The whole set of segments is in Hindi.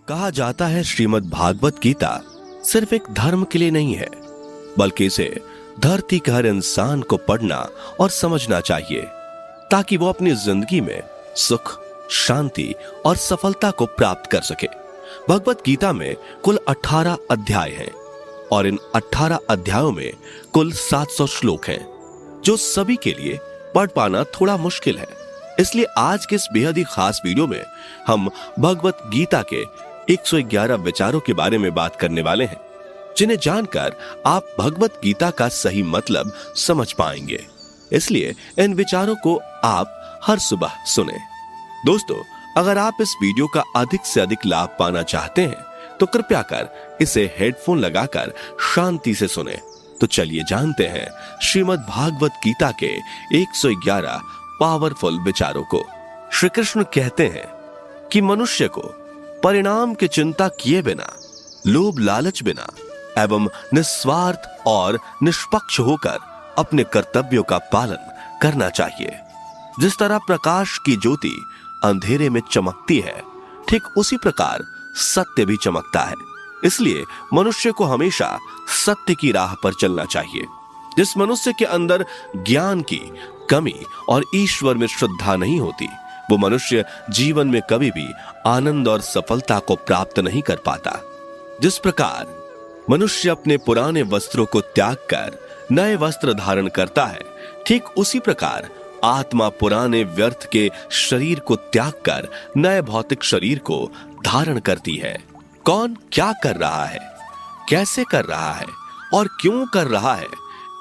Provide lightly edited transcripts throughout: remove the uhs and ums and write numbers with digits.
कहा जाता है श्रीमद् भागवत गीता सिर्फ एक धर्म के लिए नहीं है, बल्कि इसे धरती के हर इंसान को पढ़ना और समझना चाहिए ताकि वो अपनी जिंदगी में सुख, शांति और सफलता को प्राप्त कर सके। भगवत गीता में कुल 18 अध्याय हैं और इन 18 अध्यायों में कुल 700 श्लोक हैं, जो सभी के लिए पढ़ पाना थोड़ा मुश्किल है। इसलिए आज के इस बेहद ही खास वीडियो में हम भगवत गीता के 111 विचारों के बारे में बात करने वाले हैं, जिन्हें जानकर आप भगवत गीता का सही मतलब समझ पाएंगे। इसलिए इन विचारों को आप हर सुबह सुने। दोस्तों, अगर आप इस वीडियो का अधिक से अधिक लाभ पाना चाहते हैं तो कृपया कर इसे हेडफोन लगाकर शांति से सुने। तो चलिए जानते हैं श्रीमद् भागवत गीता के 111 पावरफुल विचारों को। श्री कृष्ण कहते हैं कि मनुष्य को परिणाम की चिंता किए बिना, लोभ लालच बिना एवं निस्वार्थ और निष्पक्ष होकर अपने कर्तव्यों का पालन करना चाहिए। जिस तरह प्रकाश की ज्योति अंधेरे में चमकती है, ठीक उसी प्रकार सत्य भी चमकता है। इसलिए मनुष्य को हमेशा सत्य की राह पर चलना चाहिए। जिस मनुष्य के अंदर ज्ञान की कमी और ईश्वर में श्रद्धा नहीं होती, वो मनुष्य जीवन में कभी भी आनंद और सफलता को प्राप्त नहीं कर पाता। जिस प्रकार मनुष्य अपने पुराने वस्त्रों को त्याग कर नए वस्त्र धारण करता है, ठीक उसी प्रकार आत्मा पुराने व्यर्थ के शरीर को त्याग कर नए भौतिक शरीर को धारण करती है। कौन क्या कर रहा है, कैसे कर रहा है और क्यों कर रहा है,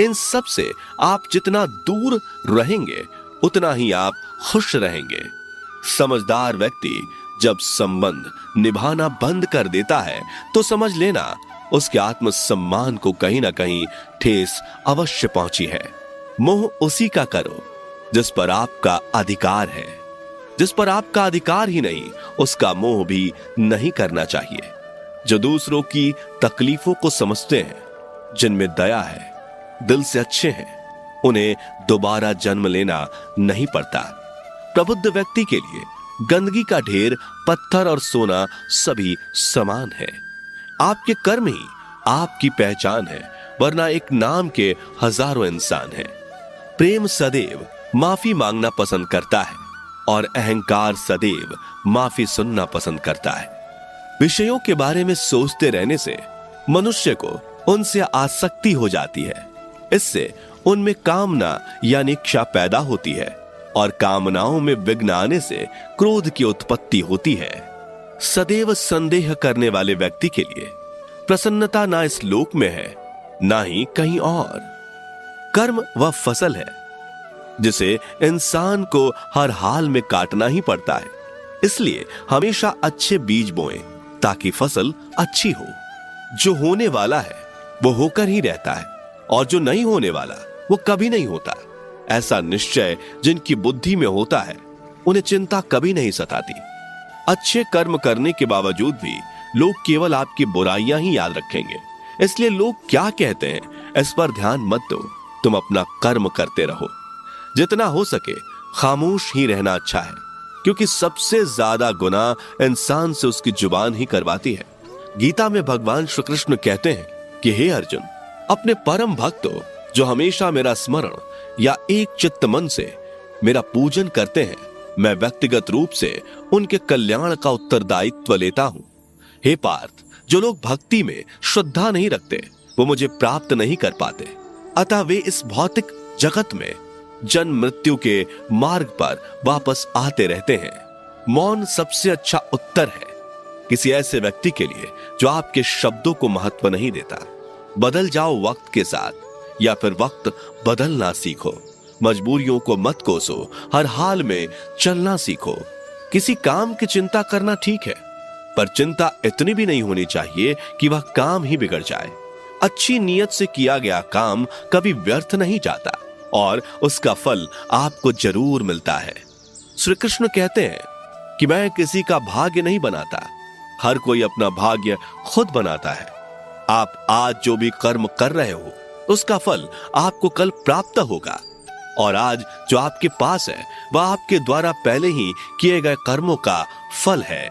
इन सब से आप जितना दूर रहेंगे उतना ही आप खुश रहेंगे। समझदार व्यक्ति जब संबंध निभाना बंद कर देता है तो समझ लेना उसके आत्मसम्मान को कहीं ना कहीं ठेस अवश्य पहुंची है। मोह उसी का करो जिस पर आपका अधिकार है। जिस पर आपका अधिकार ही नहीं, उसका मोह भी नहीं करना चाहिए। जो दूसरों की तकलीफों को समझते हैं, जिनमें दया है, दिल से अच्छे हैं, उन्हें दोबारा जन्म लेना नहीं पड़ता। प्रबुद्ध व्यक्ति के लिए गंदगी का ढेर, पत्थर और सोना सभी समान है। आपके कर्म ही आपकी पहचान है, वरना एक नाम के हजारों इंसान हैं। प्रेम सदैव माफी मांगना पसंद करता है और अहंकार सदैव माफी सुनना पसंद करता है। विषयों के बारे में सोचते रहने से मनुष्य को उनसे आसक्ति हो जाती है। इससे उनमें कामना यानी इच्छा पैदा होती है और कामनाओं में विघ्न आने से क्रोध की उत्पत्ति होती है। सदैव संदेह करने वाले व्यक्ति के लिए प्रसन्नता ना इस लोक में है, ना ही कहीं और। कर्म वह फसल है जिसे इंसान को हर हाल में काटना ही पड़ता है। इसलिए हमेशा अच्छे बीज बोएं ताकि फसल अच्छी हो। जो होने वाला है वो होकर ही रहता है और जो नहीं होने वाला वो कभी नहीं होता। ऐसा निश्चय जिनकी बुद्धि में होता है, उन्हें चिंता कभी नहीं सताती। अच्छे कर्म करने के बावजूद भी लोग केवल आपकी बुराइयां ही याद रखेंगे। इसलिए लोग क्या कहते हैं इस पर ध्यान मत दो, तुम अपना कर्म करते रहो। जितना हो सके खामोश ही रहना अच्छा है, क्योंकि सबसे ज्यादा गुनाह इंसान से उसकी जुबान ही करवाती है। गीता में भगवान श्री कृष्ण कहते हैं कि हे अर्जुन, अपने परम भक्तों जो हमेशा मेरा स्मरण या एक चित्त मन से मेरा पूजन करते हैं, मैं व्यक्तिगत रूप से उनके कल्याण का उत्तरदायित्व लेता हूं। हे पार्थ, जो लोग भक्ति में श्रद्धा नहीं रखते वो मुझे प्राप्त नहीं कर पाते। अतः वे इस भौतिक जगत में जन्म मृत्यु के मार्ग पर वापस आते रहते हैं। मौन सबसे अच्छा उत्तर है किसी ऐसे व्यक्ति के लिए जो आपके शब्दों को महत्व नहीं देता। बदल जाओ वक्त के साथ, या फिर वक्त बदलना सीखो। मजबूरियों को मत कोसो, हर हाल में चलना सीखो। किसी काम की चिंता करना ठीक है, पर चिंता इतनी भी नहीं होनी चाहिए कि वह काम ही बिगड़ जाए। अच्छी नीयत से किया गया काम कभी व्यर्थ नहीं जाता और उसका फल आपको जरूर मिलता है। श्री कृष्ण कहते हैं कि मैं किसी का भाग्य नहीं बनाता, हर कोई अपना भाग्य खुद बनाता है। आप आज जो भी कर्म कर रहे हो उसका फल आपको कल प्राप्त होगा, और आज जो आपके पास है वह आपके द्वारा पहले ही किए गए कर्मों का फल है।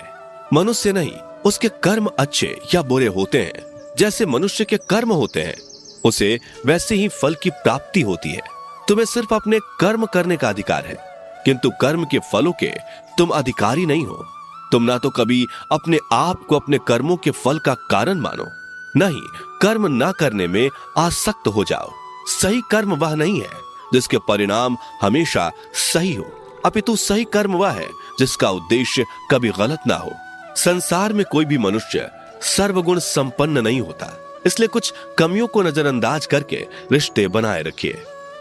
मनुष्य नहीं, उसके कर्म अच्छे या बुरे होते हैं, जैसे मनुष्य के कर्म होते हैं, उसे वैसे ही फल की प्राप्ति होती है। तुम्हें सिर्फ अपने कर्म करने का अधिकार है, किंतु कर्म के फलों के तुम अधिकारी नहीं हो। तुम ना तो कभी अपने आप को अपने कर्मों के फल का कारण मानो, नहीं कर्म ना करने में आसक्त हो जाओ। सही कर्म वह नहीं है जिसके परिणाम हमेशा सही हो, अपितु सही कर्म वह है जिसका उद्देश्य कभी गलत ना हो। संसार में कोई भी मनुष्य सर्वगुण संपन्न नहीं होता, इसलिए कुछ कमियों को नजरअंदाज करके रिश्ते बनाए रखिए।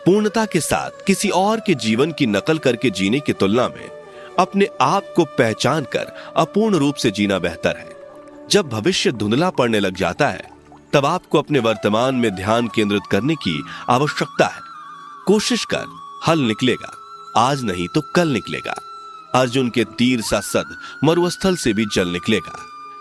पूर्णता के साथ किसी और के जीवन की नकल करके जीने की तुलना में अपने आप को पहचान कर अपूर्ण रूप से जीना बेहतर है। जब भविष्य धुंधला पड़ने लग जाता है, तब आपको अपने वर्तमान में ध्यान केंद्रित करने की आवश्यकता है। कोशिश कर, हल निकलेगा, आज नहीं तो कल निकलेगा। अर्जुन के तीर सा सद मरुस्थल से भी जल निकलेगा।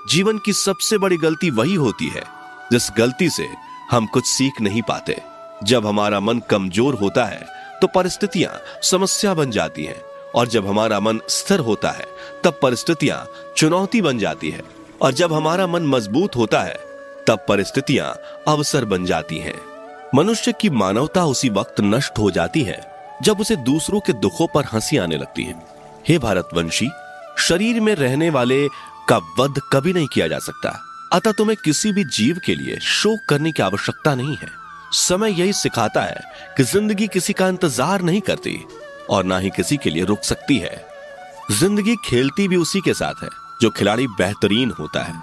जीवन की सबसे बड़ी गलती वही होती है जिस गलती से हम कुछ सीख नहीं पाते। जब हमारा मन कमजोर होता है तो परिस्थितियां समस्या बन जाती हैं, और जब हमारा मन स्थिर होता है तब परिस्थितियां चुनौती बन जाती है, और जब हमारा मन मजबूत होता है तब परिस्थितियां अवसर बन जाती हैं। मनुष्य की मानवता उसी वक्त नष्ट हो जाती है जब उसे दूसरों के दुखों पर हंसी आने लगती है। हे भारतवंशी, शरीर में रहने वाले का वध कभी नहीं किया जा सकता, अतः तुम्हें किसी भी जीव के लिए शोक करने की आवश्यकता नहीं है। समय यही सिखाता है कि जिंदगी किसी का इंतजार नहीं करती और ना ही किसी के लिए रुक सकती है। जिंदगी खेलती भी उसी के साथ है जो खिलाड़ी बेहतरीन होता है।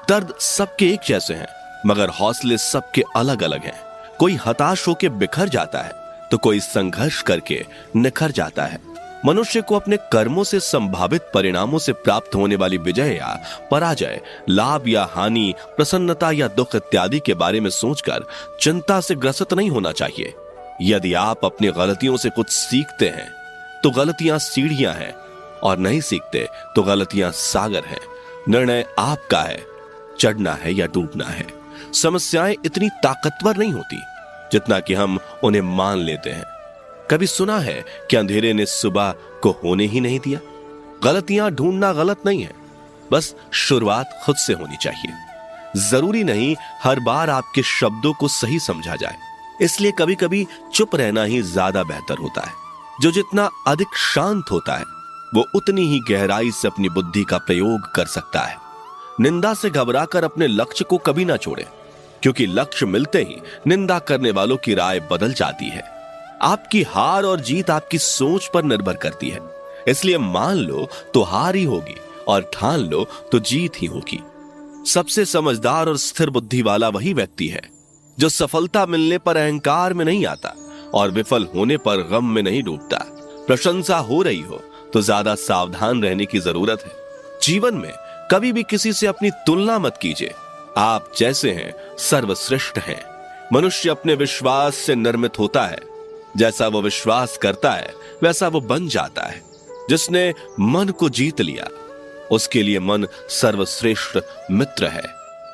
दर्द सबके एक जैसे हैं, मगर हौसले सबके अलग अलग हैं। कोई हताश होकर बिखर जाता है तो कोई संघर्ष करके निखर जाता है। मनुष्य को अपने कर्मों से संभावित परिणामों से प्राप्त होने वाली विजय या पराजय, लाभ या हानि, प्रसन्नता या दुख इत्यादि के बारे में सोचकर चिंता से ग्रसित नहीं होना चाहिए। यदि आप अपनी गलतियों से कुछ सीखते हैं तो गलतियां सीढ़ियां हैं, और नहीं सीखते तो गलतियां सागर हैं। निर्णय आपका है, चढ़ना है या डूबना है। समस्याएं इतनी ताकतवर नहीं होती जितना कि हम उन्हें मान लेते हैं। कभी सुना है कि अंधेरे ने सुबह को होने ही नहीं दिया? गलतियां ढूंढना गलत नहीं है, बस शुरुआत खुद से होनी चाहिए। जरूरी नहीं हर बार आपके शब्दों को सही समझा जाए, इसलिए कभी कभी चुप रहना ही ज्यादा बेहतर होता है। जो जितना अधिक शांत होता है वो उतनी ही गहराई से अपनी बुद्धि का प्रयोग कर सकता है। निंदा से घबराकर अपने लक्ष्य को कभी ना छोड़े, क्योंकि लक्ष्य मिलते ही निंदा करने वालों की राय बदल जाती है। आपकी हार और जीत आपकी सोच पर निर्भर करती है, इसलिए मान लो तो हार ही होगी और ठान लो तो जीत ही होगी। सबसे समझदार और स्थिर बुद्धि वाला वही व्यक्ति है जो सफलता मिलने पर अहंकार में नहीं आता और विफल होने पर गम में नहीं डूबता। प्रशंसा हो रही हो तो ज्यादा सावधान रहने की जरूरत है। जीवन में कभी भी किसी से अपनी तुलना मत कीजिए। आप जैसे हैं सर्वश्रेष्ठ हैं। मनुष्य अपने विश्वास से निर्मित होता है। जैसा वो विश्वास करता है वैसा वो बन जाता है। जिसने मन को जीत लिया उसके लिए मन सर्वश्रेष्ठ मित्र है,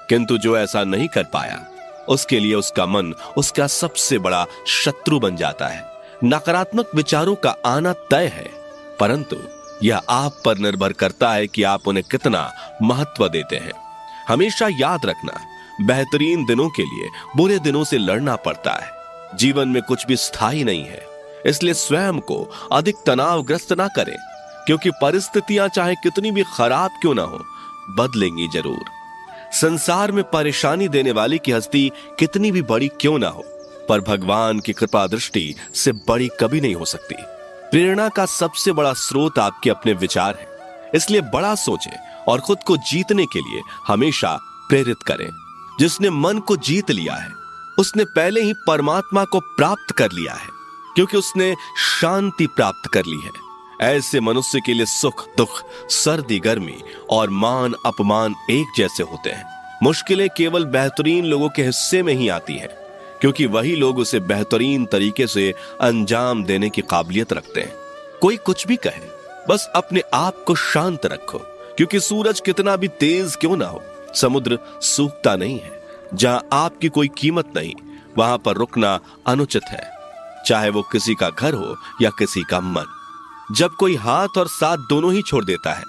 किंतु जो ऐसा नहीं कर पाया उसके लिए उसका मन उसका सबसे बड़ा शत्रु बन जाता है। नकारात्मक विचारों का आना तय है, परंतु यह आप पर निर्भर करता है कि आप उन्हें कितना महत्व देते हैं। हमेशा याद रखना, बेहतरीन दिनों के लिए बुरे दिनों से लड़ना पड़ता है। जीवन में कुछ भी स्थायी नहीं है, इसलिए स्वयं को अधिक तनावग्रस्त ना करें, क्योंकि परिस्थितियां चाहे कितनी भी खराब क्यों ना हो, बदलेंगी जरूर। संसार में परेशानी देने वाली की हस्ती कितनी भी बड़ी क्यों ना हो, पर भगवान की कृपा दृष्टि से बड़ी कभी नहीं हो सकती। प्रेरणा का सबसे बड़ा स्रोत आपके अपने विचार है, इसलिए बड़ा सोचें और खुद को जीतने के लिए हमेशा प्रेरित करें। जिसने मन को जीत लिया है उसने पहले ही परमात्मा को प्राप्त कर लिया है, क्योंकि उसने शांति प्राप्त कर ली है। ऐसे मनुष्य के लिए सुख दुख, सर्दी गर्मी और मान अपमान एक जैसे होते हैं। मुश्किलें केवल बेहतरीन लोगों के हिस्से में ही आती हैं, क्योंकि वही लोग उसे बेहतरीन तरीके से अंजाम देने की काबिलियत रखते हैं। कोई कुछ भी कहे, बस अपने आप को शांत रखो, क्योंकि सूरज कितना भी तेज क्यों ना हो, समुद्र सूखता नहीं है। जहां आपकी कोई कीमत नहीं वहां पर रुकना अनुचित है, चाहे वो किसी का घर हो या किसी का मन। जब कोई हाथ और साथ दोनों ही छोड़ देता है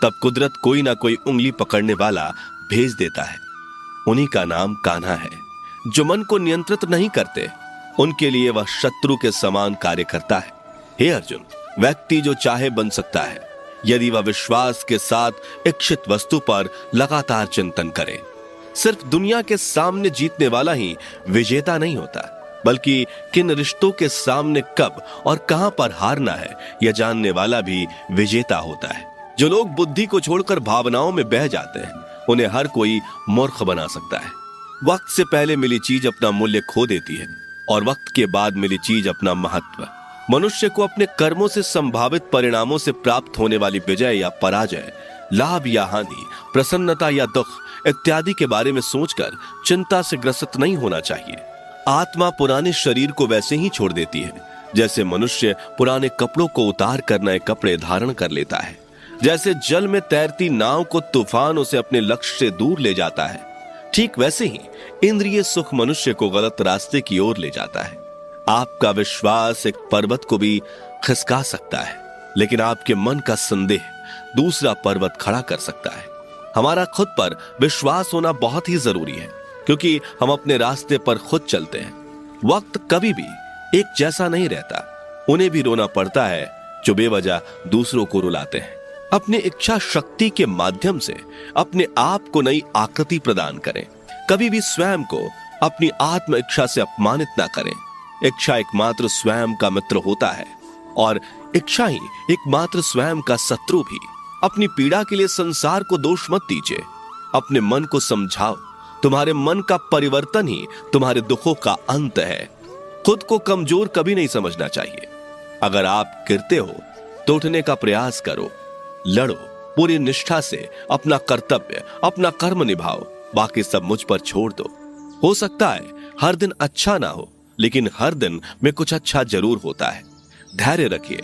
तब कुदरत कोई ना कोई उंगली पकड़ने वाला भेज देता है। उन्हीं का नाम कान्हा है। जो मन को नियंत्रित नहीं करते, उनके लिए वह शत्रु के समान कार्य करता है। हे अर्जुन, व्यक्ति जो चाहे बन सकता है यदि वह विश्वास के साथ इच्छित वस्तु पर लगातार चिंतन करे। सिर्फ दुनिया के सामने जीतने वाला ही विजेता नहीं होता, बल्कि किन रिश्तों के सामने कब और कहां पर हारना है यह जानने वाला भी विजेता होता है। जो लोग बुद्धि को छोड़कर भावनाओं में बह जाते हैं, उन्हें हर कोई मूर्ख बना सकता है। वक्त से पहले मिली चीज अपना मूल्य खो देती है और वक्त के बाद मिली चीज अपना महत्व। मनुष्य को अपने कर्मों से संभावित परिणामों से प्राप्त होने वाली विजय या पराजय, लाभ या हानि, प्रसन्नता या दुख इत्यादि के बारे में सोचकर चिंता से ग्रसित नहीं होना चाहिए। आत्मा पुराने शरीर को वैसे ही छोड़ देती है जैसे मनुष्य पुराने कपड़ों को उतार कर नए कपड़े धारण कर लेता है। जैसे जल में तैरती नाव को तूफान उसे अपने लक्ष्य से दूर ले जाता है, ठीक वैसे ही इंद्रिय सुख मनुष्य को गलत रास्ते की ओर ले जाता है। आपका विश्वास एक पर्वत को भी खिसका सकता है, लेकिन आपके मन का संदेह दूसरा पर्वत खड़ा कर सकता है। हमारा खुद पर विश्वास होना बहुत ही जरूरी है, क्योंकि हम अपने रास्ते पर खुद चलते हैं। वक्त कभी भी एक जैसा नहीं रहता। उन्हें भी रोना पड़ता है जो बेवजह दूसरों को रुलाते हैं। अपनी इच्छा शक्ति के माध्यम से अपने आप को नई आकृति प्रदान करें। कभी भी स्वयं को अपनी आत्म इच्छा से अपमानित ना करें। इच्छा एकमात्र स्वयं का मित्र होता है और इच्छा ही एकमात्र स्वयं का शत्रु भी। अपनी पीड़ा के लिए संसार को दोष मत दीजिए, अपने मन को समझाओ। तुम्हारे मन का परिवर्तन ही तुम्हारे दुखों का अंत है। खुद को कमजोर कभी नहीं समझना चाहिए। अगर आप गिरते हो तो उठने का प्रयास करो, लड़ो, पूरी निष्ठा से अपना कर्तव्य, अपना कर्म निभाओ। बाकी सब मुझ पर छोड़ दो। हो सकता है हर दिन अच्छा ना हो, लेकिन हर दिन में कुछ अच्छा जरूर होता है। धैर्य रखिए।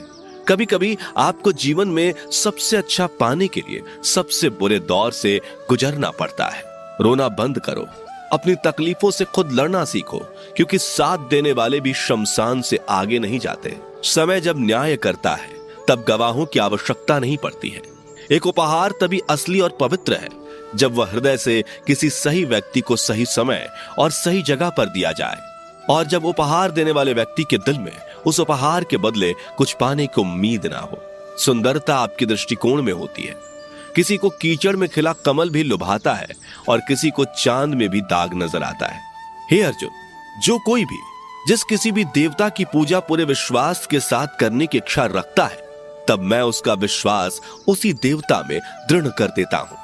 कभी कभी आपको जीवन में सबसे अच्छा पाने के लिए सबसे बुरे दौर से गुजरना पड़ता है। रोना बंद करो। अपनी तकलीफों से खुद लड़ना सीखो, क्योंकि साथ देने वाले भी शमशान से आगे नहीं जाते। समय जब न्याय करता है तब गवाहों की आवश्यकता नहीं पड़ती है। एक उपहार तभी असली और पवित्र है जब वह हृदय से किसी सही व्यक्ति को सही समय और सही जगह पर दिया जाए, और जब उपहार देने वाले व्यक्ति के दिल में उस उपहार के बदले कुछ पाने की उम्मीद ना हो। सुंदरता आपके दृष्टिकोण में होती है। किसी को कीचड़ में खिला कमल भी लुभाता है और किसी को चांद में भी दाग नजर आता है। हे अर्जुन, जो कोई भी जिस किसी भी देवता की पूजा पूरे विश्वास के साथ करने की इच्छा रखता है, तब मैं उसका विश्वास उसी देवता में दृढ़ कर देता हूं।